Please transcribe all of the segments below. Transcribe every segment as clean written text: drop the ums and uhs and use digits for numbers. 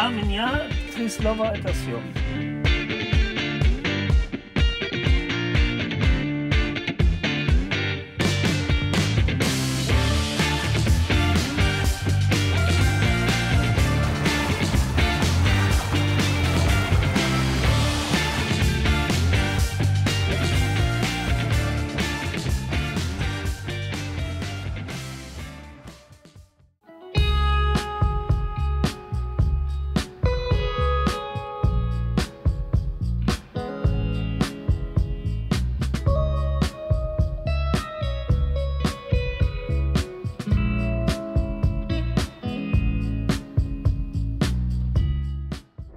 caminhar przez nowa estação.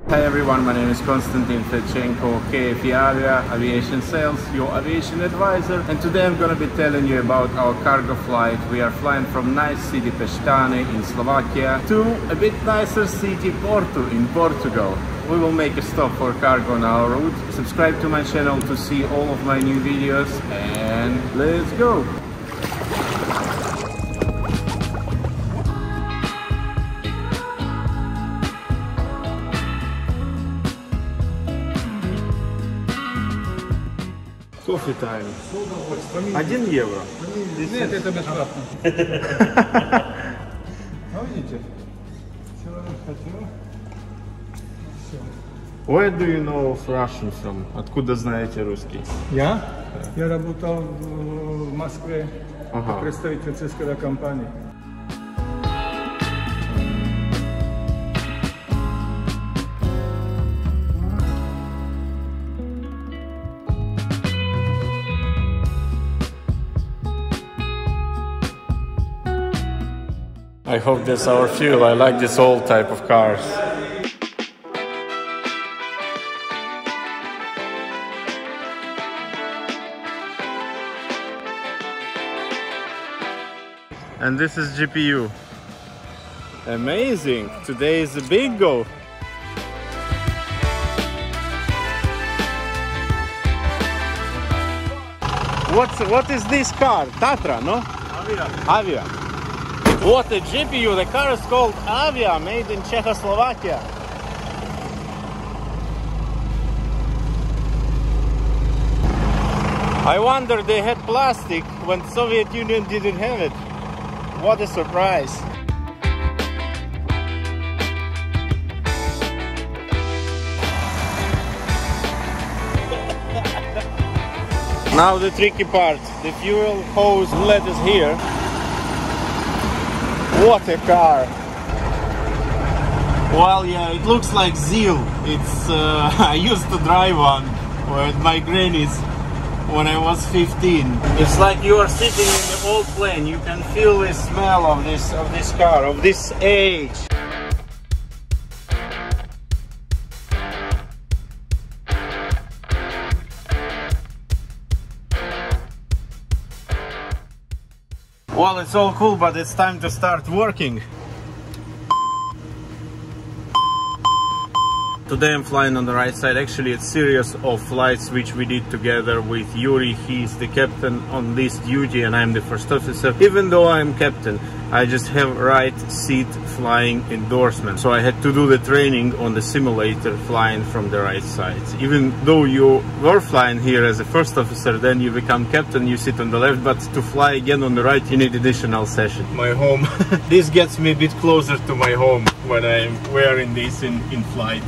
Hi everyone, my name is Konstantin Fedchenko, KFEAvia, aviation sales, your aviation advisor, and today I'm going to be telling you about our cargo flight. We are flying from nice city Piestany in Slovakia to a bit nicer city Porto in Portugal. We will make a stop for cargo on our route. Subscribe to my channel to see all of my new videos, and let's go! Кофе тайм. 1 евро. Нет, это бесплатно. А видите? Человек хотел. Where do you know Russian from? Откуда знаете русский? Я? Я работал в Москве в представительской компании. I hope that's our fuel. I like this old type of cars. And this is GPU. Amazing! Today is a big go. What is this car? Tatra, no? Avia. What a GPU! The car is called Avia, made in Czechoslovakia. I wonder they had plastic when the Soviet Union didn't have it. What a surprise! Now the tricky part. The fuel hose let us here. What a car! Well, yeah, it looks like Zeal. It's I used to drive one with my grannies when I was 15. It's like you are sitting in the old plane. You can feel the smell of this car, of this age. Well, it's all cool, but it's time to start working. Today I'm flying on the right side. Actually, it's a series of flights which we did together with Yuri. He's the captain on this duty and I'm the first officer. Even though I'm captain, I just have right seat flying endorsement. So I had to do the training on the simulator flying from the right side. Even though you were flying here as a first officer, then you become captain, you sit on the left, but to fly again on the right, you need additional session. My home. This gets me a bit closer to my home when I'm wearing this in flight.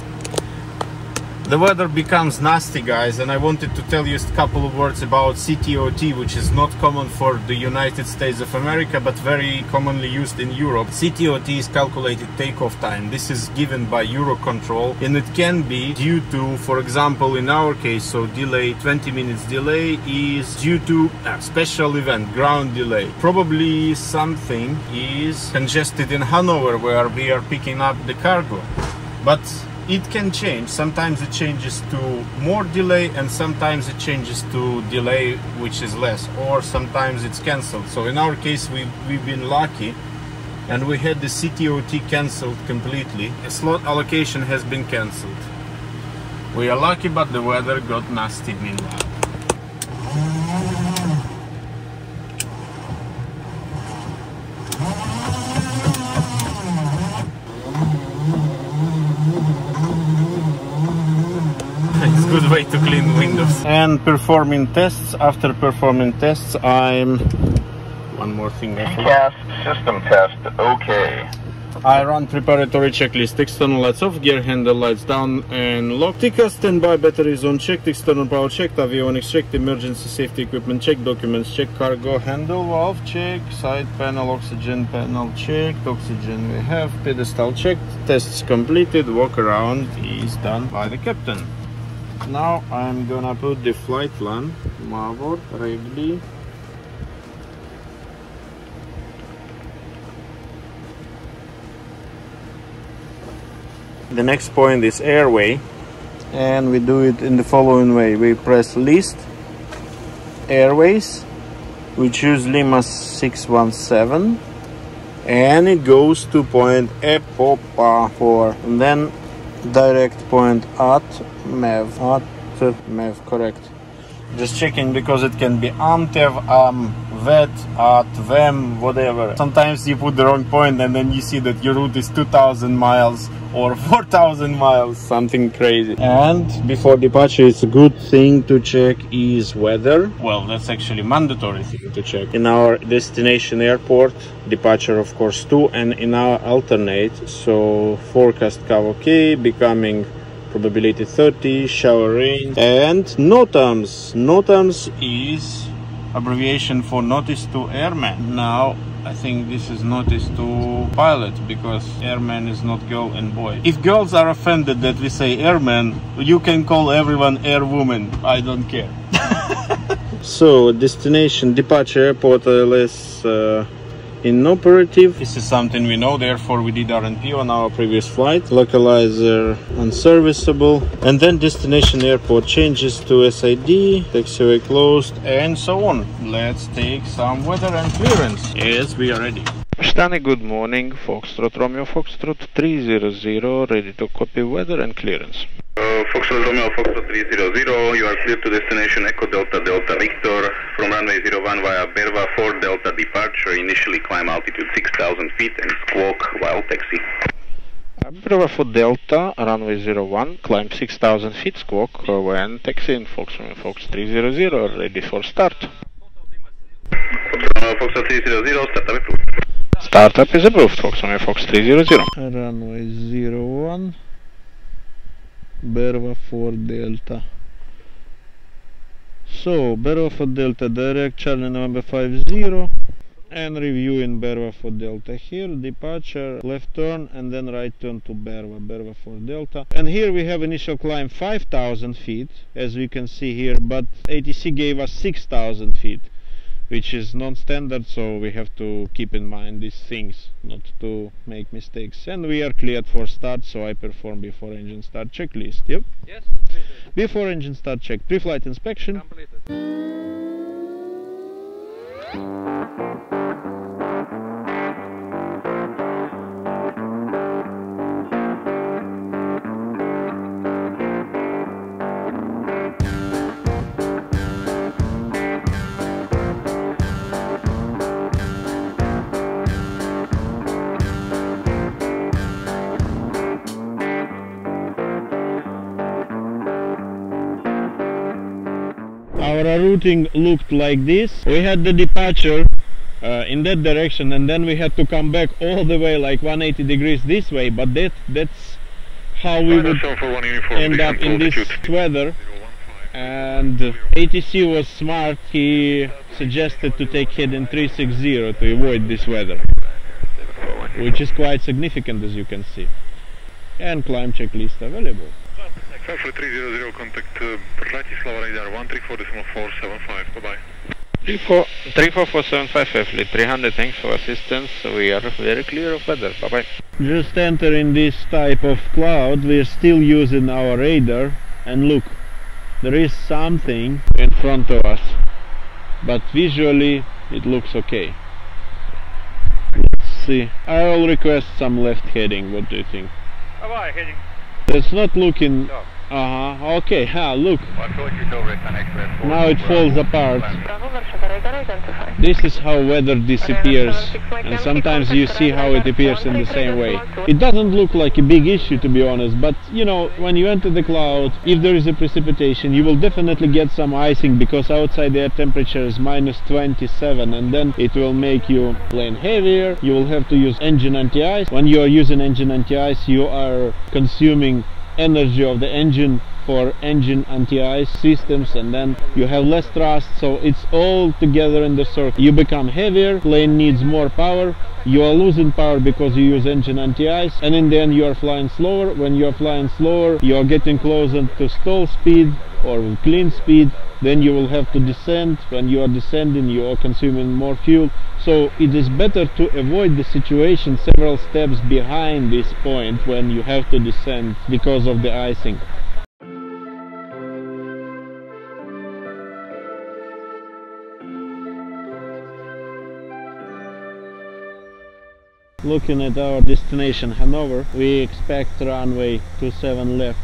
The weather becomes nasty, guys, and I wanted to tell you a couple of words about CTOT, which is not common for the United States of America, but very commonly used in Europe. CTOT is calculated takeoff time. This is given by Eurocontrol, and it can be due to, for example, in our case, so delay, 20 minutes delay is due to a special event, ground delay. Probably something is congested in Hanover, where we are picking up the cargo. But it can change. Sometimes it changes to more delay and sometimes it changes to delay which is less, or sometimes it's cancelled. So in our case we've been lucky and we had the CTOT cancelled completely. A slot allocation has been cancelled. We are lucky, but the weather got nasty meanwhile. need to clean windows. And performing tests. After performing tests, I'm... One more thing. Cast system test, okay. I run preparatory checklist. External lights off, gear handle lights down and locked. TICA standby batteries on checked, external power checked, avionics checked, emergency safety equipment checked, documents checked, cargo handle valve checked, side panel, oxygen panel checked, oxygen we have, pedestal checked, tests completed, walk around is done by the captain. Now I'm gonna put the flight plan, Mavor, Regli. The next point is airway, and we do it in the following way. We press list airways, we choose Lima 617, and it goes to point Epopa 4, and then direct point at MEV, correct. Just checking because it can be AMTEV, VET, at VEM, whatever. Sometimes you put the wrong point and then you see that your route is 2000 miles or 4000 miles, something crazy. And before departure, it's a good thing to check is weather. Well, that's actually mandatory thing to check. In our destination airport, departure of course too, and in our alternate, so forecast CAV okay, becoming probability 30, shower rain, and NOTAMs. NOTAMs is abbreviation for notice to airman. Now I think this is notice to pilot, because airman is not girl and boy. If girls are offended that we say airman, you can call everyone airwoman, I don't care. So destination departure airport ILS inoperative. This is something we know, therefore we did RNP on our previous flight. Localizer unserviceable, and then destination airport changes to SID, taxiway closed, and so on. Let's take some weather and clearance. Yes, we are ready. Piestany, good morning. Foxtrot Romeo Foxtrot 300, ready to copy weather and clearance. Foxtrot Romeo Foxtrot 300, you are clear to destination Echo Delta Delta Victor from runway 01 via Berva 4 Delta departure. Initially climb altitude 6000 feet and squawk while taxi. Berva 4 Delta, runway 01, climb 6000 feet, squawk when taxiing. Fox Romeo Fox 300, ready for start. Foxtrot Romeo Foxtrot 300, startup approved. Startup is approved, Fox Romeo Fox 300. Runway 01. Berva 4 Delta. So, Berva 4 Delta direct, Charlie November 50, and review in Berva 4 Delta here, departure, left turn, and then right turn to Berva 4 Delta. And here we have initial climb 5000 feet, as we can see here, but ATC gave us 6000 feet, which is non-standard, so we have to keep in mind these things, not to make mistakes. And we are cleared for start, so I perform before engine start checklist. Yep. Yes. Before engine start check, pre-flight inspection. Completed. Our routing looked like this. We had the departure in that direction, and then we had to come back all the way like 180 degrees this way, but that's how we would end up in this weather. And ATC was smart, he suggested to take heading 360 to avoid this weather, which is quite significant, as you can see. And climb checklist available. 300, contact Bratislava radar 134.475, bye bye. 34475 F-Fleet 300, thanks for assistance. We are very clear of weather, bye bye. Just entering this type of cloud, we are still using our radar, and look, there is something in front of us, but visually it looks okay. Let's see, I will request some left heading. What do you think? Bye-bye, heading. It's not looking Okay, look. Now it falls apart. This is how weather disappears, and sometimes you see how it appears in the same way. It doesn't look like a big issue, to be honest, but you know, when you enter the cloud, if there is a precipitation, you will definitely get some icing, because outside the air temperature is -27, and then it will make you plane heavier. You will have to use engine anti-ice. When you are using engine anti-ice, you are consuming energy of the engine for engine anti-ice systems, and then you have less thrust, so it's all together in the circle. You become heavier, plane needs more power, you are losing power because you use engine anti-ice, and in the end you are flying slower. When you are flying slower, you are getting closer to stall speed or clean speed, then you will have to descend. When you are descending, you are consuming more fuel, so it is better to avoid the situation several steps behind this point when you have to descend because of the icing. Looking at our destination Hanover, we expect runway 27 left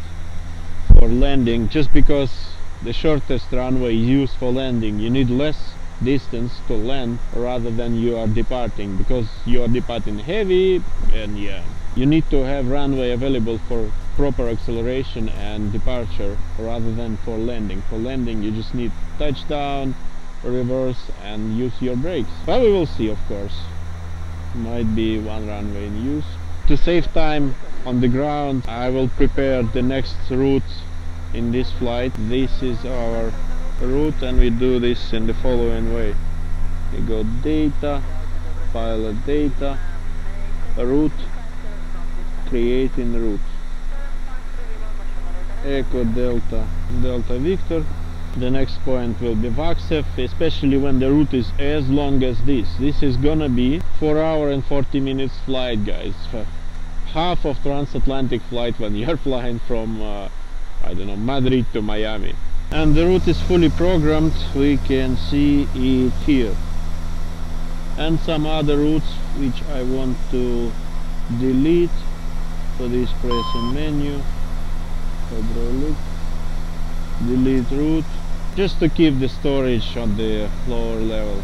for landing, just because the shortest runway is used for landing. You need less distance to land rather than you are departing, because you are departing heavy, and yeah, you need to have runway available for proper acceleration and departure rather than for landing. For landing you just need touchdown, reverse and use your brakes. But we will see, of course. Might be one runway in use. To save time on the ground, I will prepare the next route in this flight. This is our route, and we do this in the following way. We go data, pilot data, route, creating route, Echo Delta, Delta Victor. The next point will be Vaksev, especially when the route is as long as this. This is gonna be 4 hour and 40 minutes flight, guys. Half of transatlantic flight when you're flying from I don't know, Madrid to Miami. And the route is fully programmed. We can see it here. And some other routes which I want to delete. So this pressing menu, hydraulic, delete route, just to keep the storage on the lower level.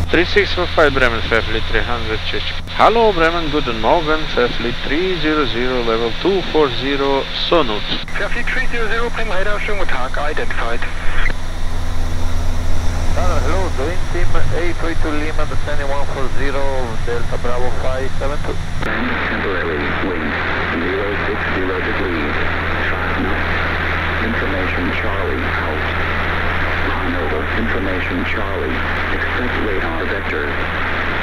3645 Bremen, Fairfleet 300, check. Hello Bremen, guten Morgen, Fairfleet 300, level 240, Sonut. Fairfleet 300, Bremen Radar, schönen guten Tag, identified. Hello, Doing Team A32 Lima, descending 140, Delta Bravo 572. Temporary wind 060 degrees, fasten. Information Charlie out. Hanover, information Charlie. Expect radar vector.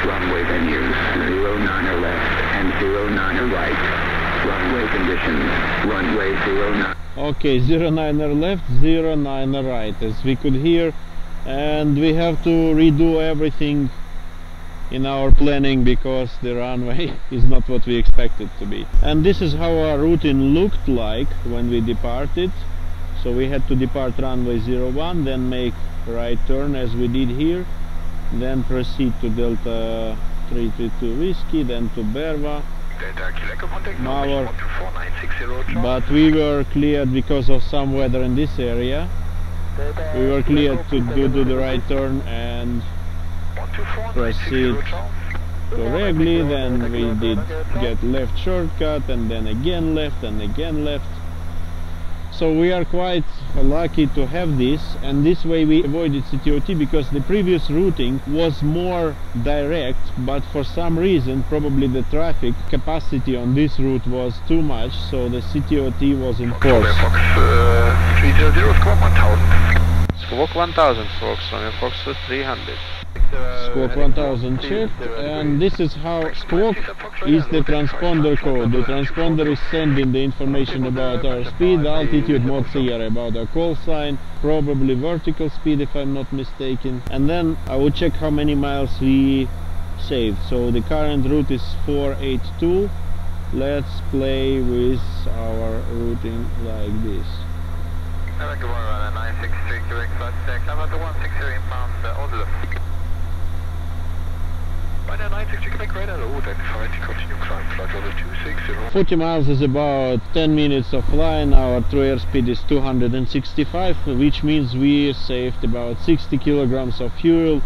Runway venues 09er left and 09er right. Runway conditions. Runway 09. Okay, 09er left, 09er right, as we could hear. And we have to redo everything in our planning because the runway is not what we expected to be. And this is how our routing looked like when we departed. So we had to depart runway 01, then make right turn as we did here, then proceed to Delta 332 Whiskey, then to Berva, Mauer. But we were cleared because of some weather in this area. We were cleared to do the right turn and proceed correctly. Then we did get left shortcut, and then again left and again left. So we are quite lucky to have this, and this way we avoided CTOT, because the previous routing was more direct, but for some reason, probably the traffic capacity on this route was too much, so the CTOT was enforced. Fox 300, Squawk 1000. Squawk 1000, Fox, Romeo Foxtrot 300. Squawk 1000 checked, and this is how Squawk is the transponder code. The transponder is sending the information about our speed, altitude, mode Sierra, about our call sign, probably vertical speed if I'm not mistaken, and then I will check how many miles we saved. So the current route is 482. Let's play with our routing like this. 963 correct flight check, number 160 inbound Oslo. Ryder 960 Quebec, radar low, identified, continue climb, flight level 260. 40 miles is about 10 minutes of flying. Our true airspeed is 265, which means we saved about 60 kilograms of fuel,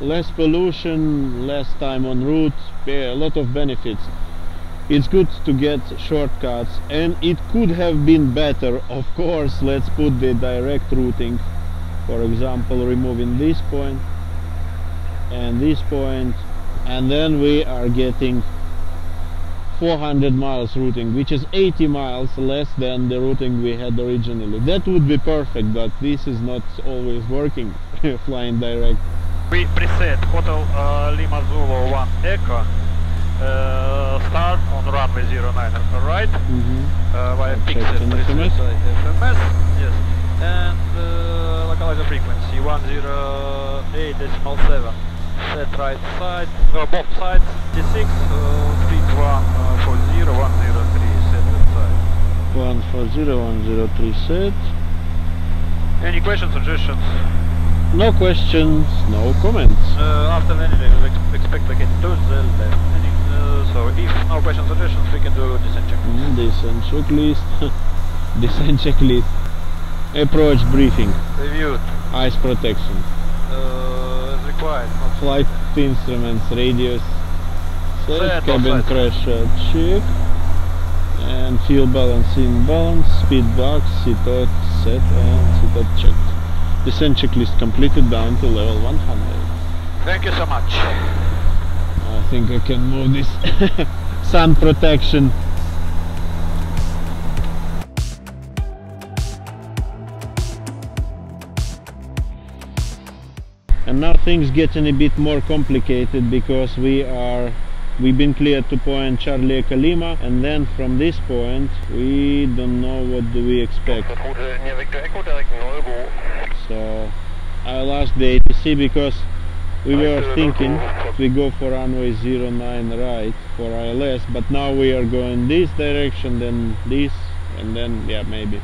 less pollution, less time en route, yeah, a lot of benefits. It's good to get shortcuts, and it could have been better, of course. Let's put the direct routing, for example, removing this point and this point, and then we are getting 400 miles routing, which is 80 miles less than the routing we had originally. That would be perfect, but this is not always working, flying direct. We preset Hotel Lima Zulu 1 Echo, start on runway 09, right? Via Pixel FMS. FMS, yes, and localizer frequency 108.7. Set right side, both sides, T6, speed 140, 103, set that side. 140, 103 set. Any questions, suggestions? No questions, no comments. After landing, we expect to get to the left. So if no questions, suggestions, we can do descent checklist. Descent checklist. Descent checklist. Approach briefing. Reviewed. Ice protection. As required. Flight instruments, radius set, cabin set. pressure check, and fuel balance in balance, speed box, seat set, and seat checked. Descent checklist completed down to level 100. Thank you so much. I think I can move this sun protection. And now things getting a bit more complicated, because we've been cleared to point Charlie Echo Lima, and then from this point we don't know what do we expect. So I'll ask the ATC, because we were thinking we go for runway 09 right for ILS, but now we are going this direction, then this, and then yeah, maybe.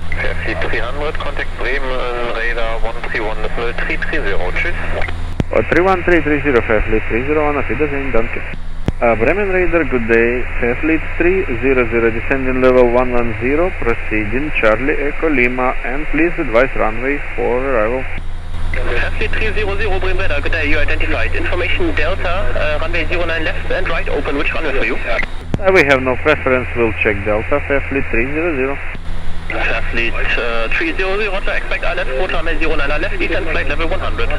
Fairfield 300, contact Bremen, radar 131, 330, tschüss. 31330, Fairfleet 301, auf Wiedersehen, danke. Bremen Radar, good day, Fairfleet 300, descending level 110, proceeding Charlie Echo Lima, and please advise runway for arrival. Fairfleet 300, Bremen Radar, good day, you identified. Information Delta, runway 09 left and right open, which runway for you? We have no preference, we'll check Delta, Fairfleet 300. Fairfleet 300, roger, expect ILS, port runway 09 left, descent flight level 100.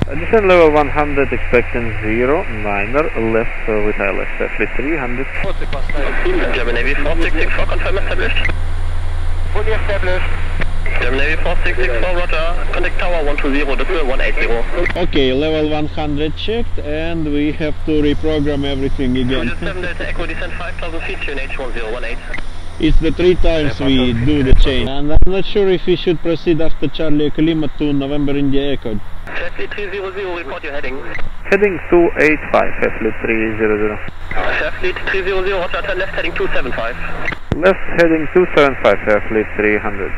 Descent level 100, expecting 09er left with ILS, Fairfleet 300. German Navy 4664, confirm established. Fully established. German Navy 4664, roger, contact tower 120, decimal 180. Okay, level 100 checked, and we have to reprogram everything again. 7 Delta Echo, descent 5000 feet to NH1018. It's the 3 times we do the change, and I'm not sure if we should proceed after Charlie Echo Lima to November India Echo. Fairfleet 300, report your heading. Heading 285, Fairfleet 300. Fairfleet 300, roger, turn left heading 275. Left heading 275, Fairfleet 300.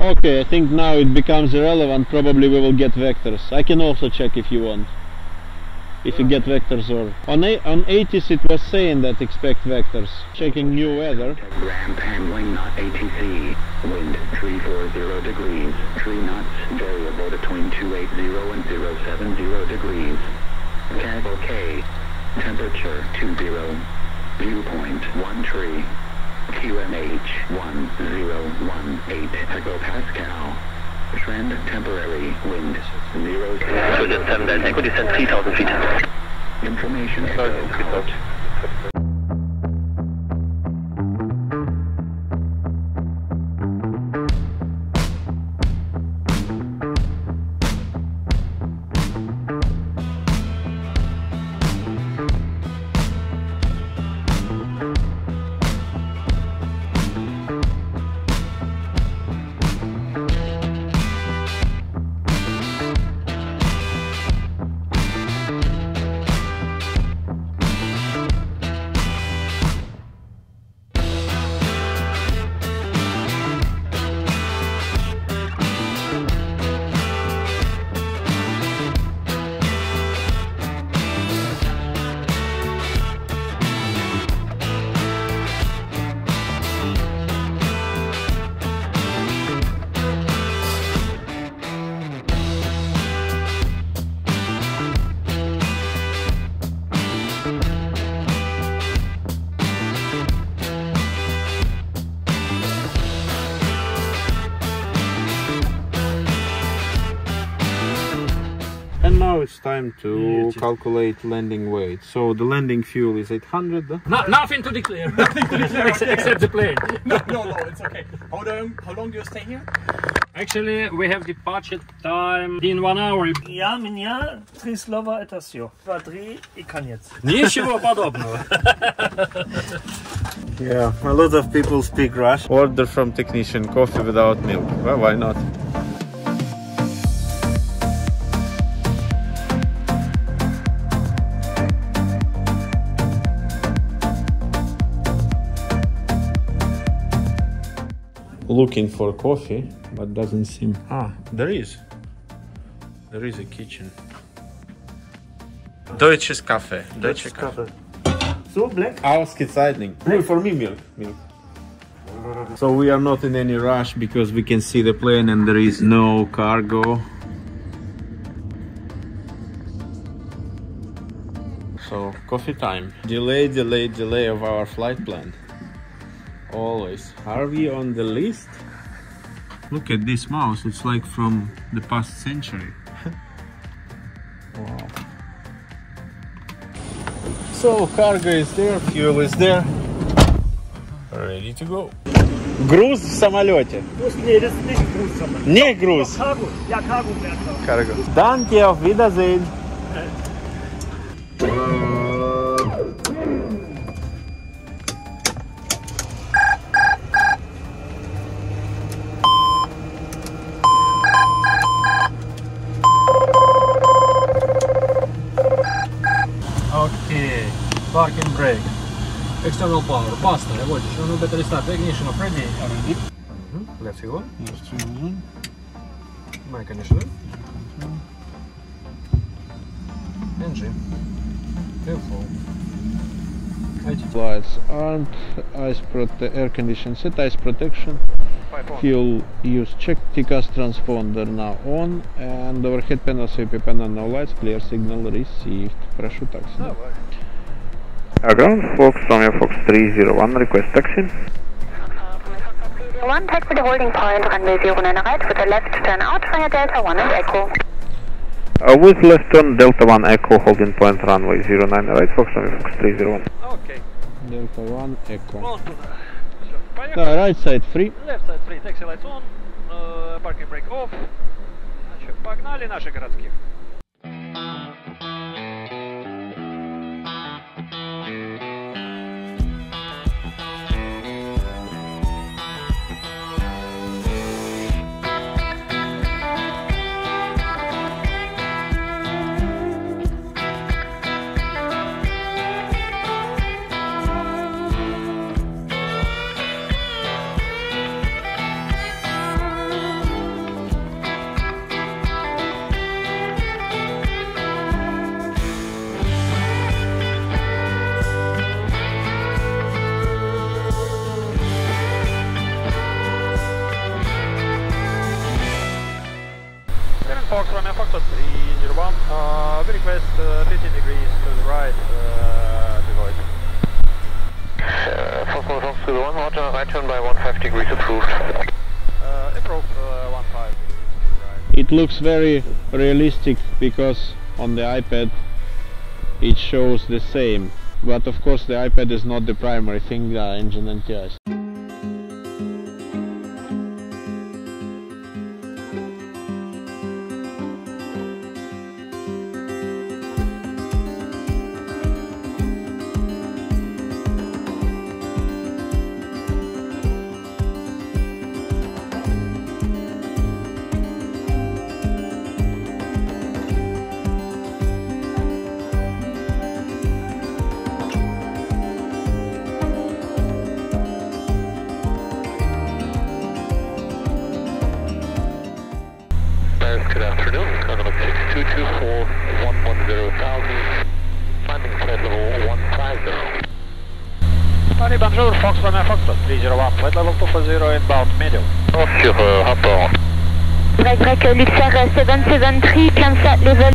Okay, I think now it becomes irrelevant. Probably we will get vectors. I can also check if you want. If you get vectors, or on 80s it was saying that expect vectors. Checking new weather. Ramp handling not ATC. Wind 340 degrees. 3 knots. Variable between 280 and 070 degrees. Cab OK. Temperature 20. Viewpoint 13. QNH 1018 hectopascal. Trend temporary. Wind 0. 7 Delta Echo, descent 3000 feet. Information echo out. now it's time to calculate landing weight. So the landing fuel is 800. Nothing to declare. Nothing to declare except the plane. No, it's okay. How long do you stay here? Actually, we have departure time in 1 hour. Ja, меня 3 слова это все. 2, 3 и конец. Ничего подобного. Yeah, a lot of people speak Russian. Order from technician coffee without milk. Well, why not? Looking for coffee, but doesn't seem. Ah, there is. There is a kitchen. Deutsches Kaffee. Deutsche Kaffee. So black? Ausgezeichnet. For me, milk. So we are not in any rush because we can see the plane and there is no cargo. So coffee time. Delay of our flight plan. Always. Are we on the list? Look at this mouse, it's like from the past century. Wow. So cargo is there, fuel is there. Ready to go. Груз в самолете. Не груз. Cargo. Danke, auf Wiedersehen. Okay, parking brake, external power, pasta, avoidance, no better start, ignition of ready. Let's go. Конечно. Engine. Careful. Lights aren't, air condition set, ice protection. Fuel use check, TCAS transponder now on, and overhead panel, CP panel, no lights, clear signal received. Прошу такси. Ground, Fox, Romeo Fox 301, request taxi. 1, taxi the holding point, runway 09 right, with a left turn out via Delta 1 and Echo. With left turn, Delta 1 Echo, holding point, runway 09 right, Fox, Romeo Fox 301. Okay. Delta 1 Echo. On туда. The right side free. Left side free, taxi lights on, parking brake off. Значит, погнали наши городские. Fox, Romeo Fox 301, we request 15 degrees to the right, devoid. Fox, Romeo Fox 301, roger, right turn by 15 degrees approved. Approved 15 degrees, right. It looks very realistic because on the iPad it shows the same, but of course the iPad is not the primary thing, engine and TIs. Good afternoon, Economic 6224 110,000, landing flight level 150. Allez, bonjour, Fox Romeo Fox 301, flight level 240 inbound medium. Sur rapport. Break, Luxair 773, climb flight level.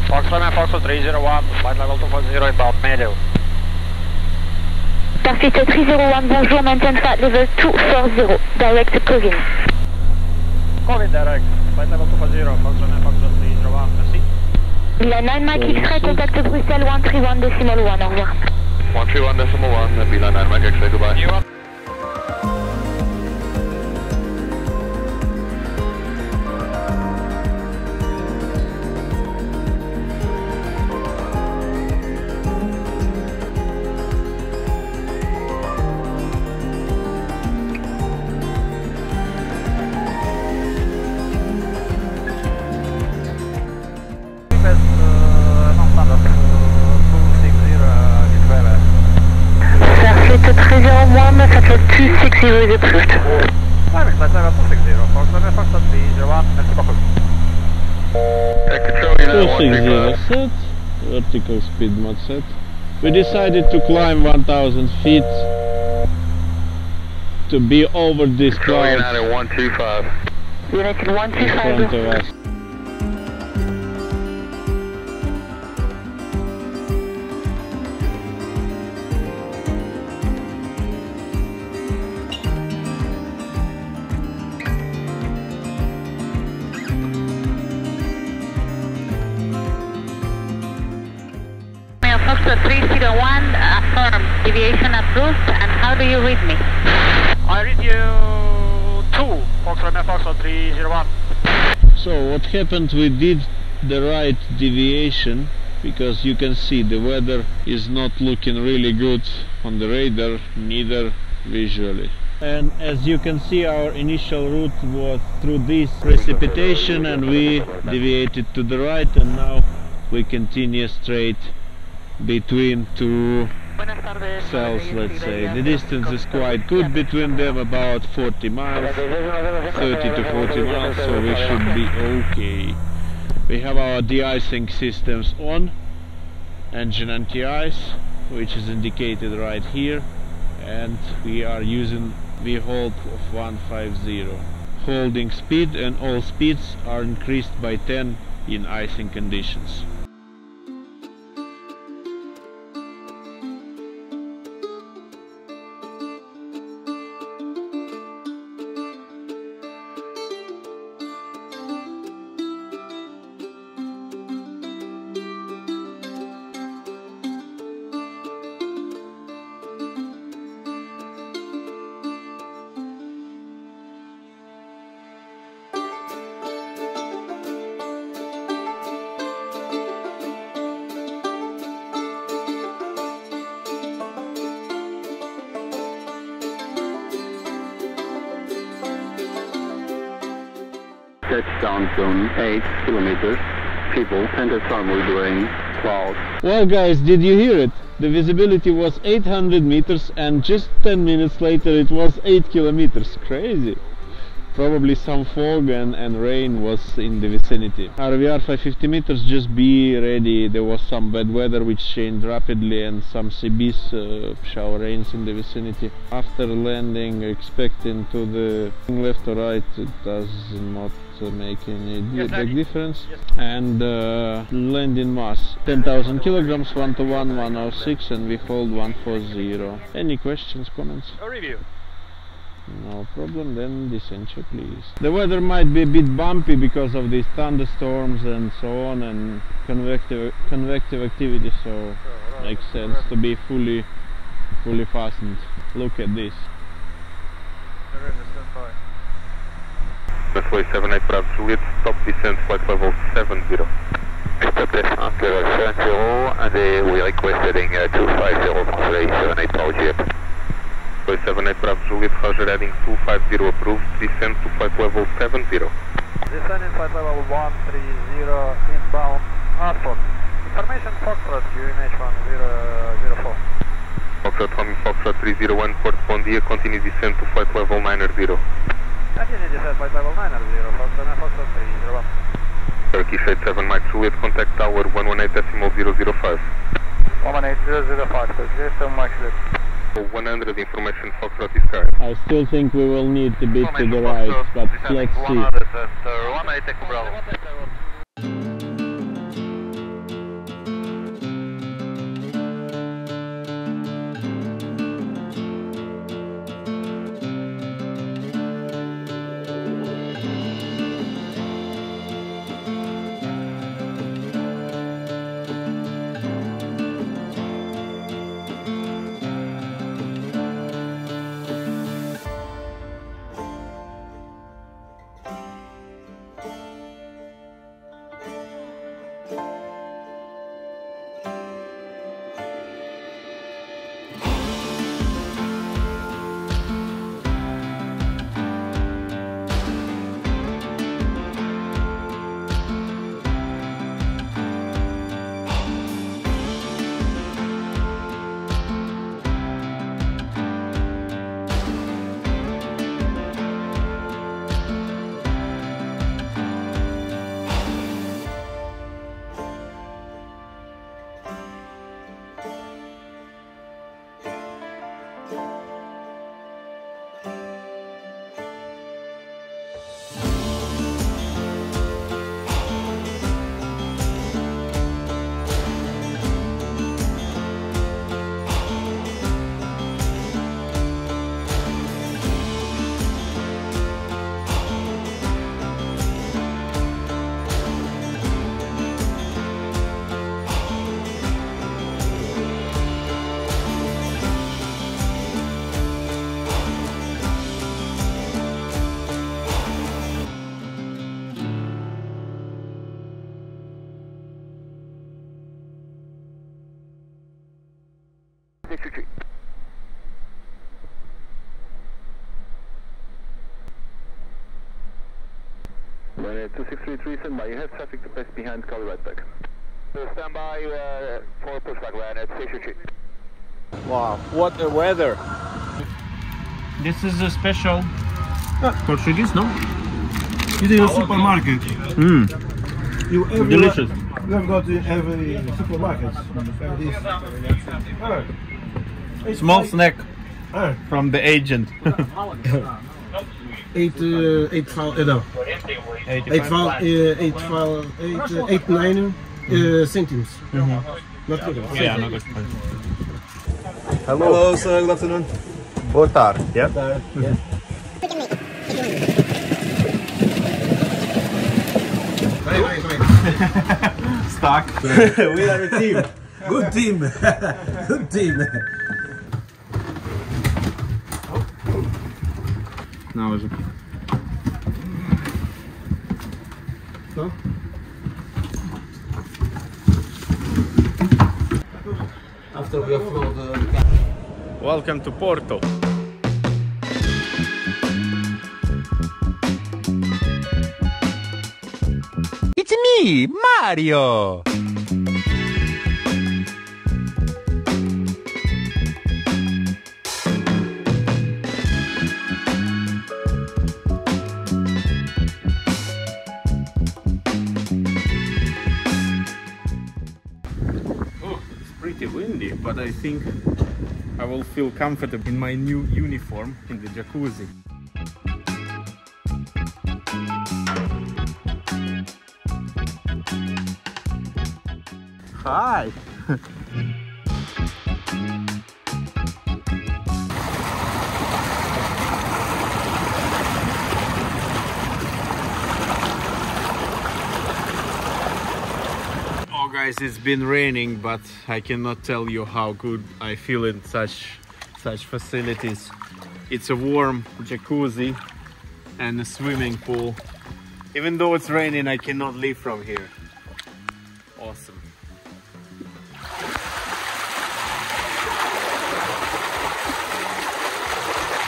Fox Romeo Fox 301, flight level 240 inbound medium. Parfait 301, bonjour, maintain flight level 240, direct Covin. Covin direct, flight level 240, Fox Romeo Fox 301. 3001, merci. Beeline 9 Mike X-ray, contact Bruxelles 131.1, au revoir. 131.1, Beeline 9 Mike X-ray, goodbye. Starfleet 301, Satellite 260 is approved. Climbing flight level 260, Foxtrot Foxtrot 301, merci beaucoup. Control 260 set, vertical speed mod set. We decided to climb 1000 feet to be over this cloud United 125. United in 125. front of us. Foxtrot 301, affirm, deviation approved, and how do you read me? I read you 2, Foxtrot 301. So what happened, we did the right deviation because you can see the weather is not looking really good on the radar, neither visually. And as you can see, our initial route was through this precipitation and we deviated to the right, and now we continue straight between two cells, let's say. The distance is quite good between them, about 40 miles, 30 to 40 miles, so we should be okay. We have our de-icing systems on, engine anti-ice, which is indicated right here, and we are using V-hold of 150. Holding speed, and all speeds are increased by 10 in icing conditions. Touchdown zone 8 kilometers. People enter thermal drain. Cloud. Well guys, did you hear it? The visibility was 800 meters and just 10 minutes later it was 8 kilometers. Crazy. Probably some fog and rain was in the vicinity. RVR 550 meters, just be ready. There was some bad weather which changed rapidly and some CBs, shower rains in the vicinity. After landing, expecting to the left or right, it does not make any big difference. And landing mass 10,000 kilograms, 1 to 1, 106, and we hold 140. Any questions, comments? A review. No problem, then descent check please. The weather might be a bit bumpy because of these thunderstorms and so on, and convective activity, so makes sense to be fully fastened. Look at this. Runway 78 Bravo Juliet, stop descent flight level 70. Stop descent level 70, and we request heading 250 from 78 Bravo Juliet. Runway 78 Bravo Juliet, Roger, heading 250 approved, descent to flight level 70. Descending flight level 130, inbound, Asphalt. Information Foxtrot, QNH 1004. Foxtrot coming Foxtrot 301, Port Bon Dia, continue descent to flight level 90. Continue descent flight level 90, Foxtrot 301. Turkish 87 Mike Juliet, contact tower 118.005. 118.005, Turkish 7 Mike Juliet. 100 information Foxtrot is correct. I still think we will need a bit to the right, but let's see. 118 Bravo. 2633, stand by. You have traffic to pass behind, call right back. Stand by for pushback line at 633. Wow, what a weather! This is a special Portuguese, no? It is a supermarket. Delicious. You have got in every supermarket. Small snack from the agent. 89 centimes. Not good. Yeah, not good. Hello, sir. Good afternoon. Boa tarde. Yeah. Yeah. Stuck. We are a team. Good team. Good team. Não, hoje. No? After we offload the Welcome to Porto. It's me, Mario! Pretty windy, but I think I will feel comfortable in my new uniform in the jacuzzi. Hi! Guys, it's been raining, but I cannot tell you how good I feel in such facilities. It's a warm jacuzzi and a swimming pool. Even though it's raining, I cannot leave from here. Awesome.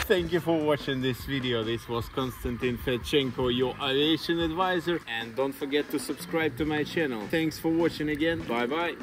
Thank you for watching this video. This was Konstantin Fedchenko, your aviation advisor, and don't forget to subscribe to my channel. Thanks for watching again. Bye bye.